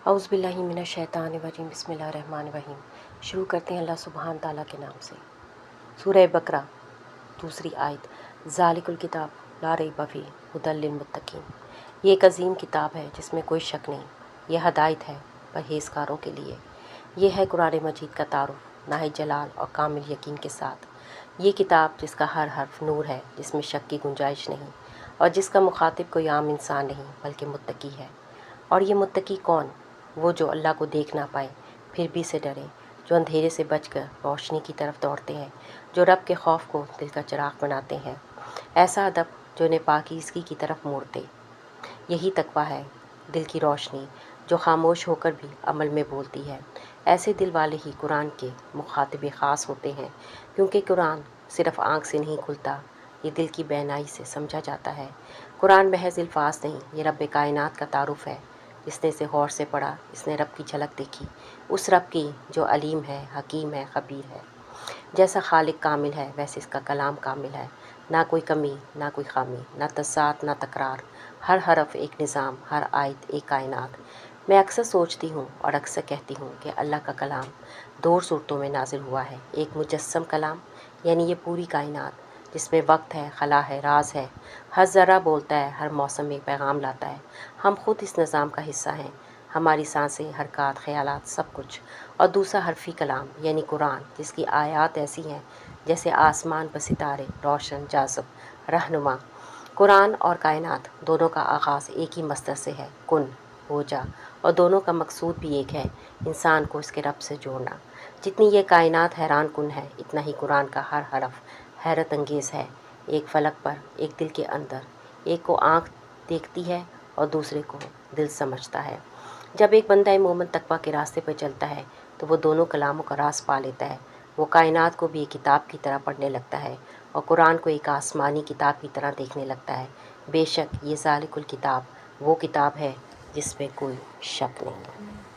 اعوذ باللہ من الشیطان الرجیم، بسم اللہ الرحمن الرحیم۔ شروع کرتے ہیں اللہ سبحانہ تعالیٰ کے نام سے۔ سورہ بقرہ، دوسری آیت۔ ذالک الکتاب لا ریب فیہ ھدی للمتقین۔ یہ ایک عظیم کتاب ہے جس میں کوئی شک نہیں، یہ ہدایت ہے پرہیزگاروں کے لیے۔ یہ ہے قرآن مجید کا تعارف نہایت جلال اور کامل یقین کے ساتھ۔ یہ کتاب جس کا ہر حرف نور ہے، جس میں شک کی گنجائش نہیں، اور جس کا مخاطب کوئی عام انسان نہیں بلکہ متقی ہے۔ اور یہ متقی کون؟ وہ جو اللہ کو دیکھ نہ پائے پھر بھی سے ڈرے، جو اندھیرے سے بچ کر روشنی کی طرف دوڑتے ہیں، جو رب کے خوف کو دل کا چراغ بناتے ہیں، ایسا ادب جو انہیں پاکیزگی کی طرف موڑتے۔ یہی تقویٰ ہے، دل کی روشنی جو خاموش ہو کر بھی عمل میں بولتی ہے۔ ایسے دل والے ہی قرآن کے مخاطب خاص ہوتے ہیں، کیونکہ قرآن صرف آنکھ سے نہیں کھلتا، یہ دل کی بینائی سے سمجھا جاتا ہے۔ قرآن محض الفاظ نہیں، یہ رب کائنات کا تعارف ہے۔ جس نے اسے غور سے پڑھا، اس نے رب کی جھلک دیکھی، اس رب کی جو علیم ہے، حکیم ہے، خبیر ہے۔ جیسا خالق کامل ہے ویسے اس کا کلام کامل ہے، نہ کوئی کمی نہ کوئی خامی، نہ تضاد نہ تکرار، ہر حرف ایک نظام، ہر آیت ایک کائنات۔ میں اکثر سوچتی ہوں اور اکثر کہتی ہوں کہ اللہ کا کلام دو صورتوں میں نازل ہوا ہے۔ ایک مجسم کلام، یعنی یہ پوری کائنات جس میں وقت ہے، خلا ہے، راز ہے، ہر ذرہ بولتا ہے، ہر موسم میں پیغام لاتا ہے۔ ہم خود اس نظام کا حصہ ہیں، ہماری سانسیں، حرکات، خیالات، سب کچھ۔ اور دوسرا حرفی کلام یعنی قرآن، جس کی آیات ایسی ہیں جیسے آسمان پر ستارے، روشن، جاذب، رہنما۔ قرآن اور کائنات دونوں کا آغاز ایک ہی مصدر سے ہے، کن، ہو جا، اور دونوں کا مقصود بھی ایک ہے، انسان کو اس کے رب سے جوڑنا۔ جتنی یہ کائنات حیران کن ہے، اتنا ہی قرآن کا ہر حرف حیرت انگیز ہے۔ ایک فلک پر، ایک دل کے اندر، ایک کو آنکھ دیکھتی ہے اور دوسرے کو دل سمجھتا ہے۔ جب ایک بندہ مومن تقویٰ کے راستے پر چلتا ہے تو وہ دونوں کلاموں کا راز پا لیتا ہے۔ وہ کائنات کو بھی ایک کتاب کی طرح پڑھنے لگتا ہے اور قرآن کو ایک آسمانی کتاب کی طرح دیکھنے لگتا ہے۔ بے شک یہ ذالک الکتاب وہ کتاب ہے جس میں کوئی شک نہیں۔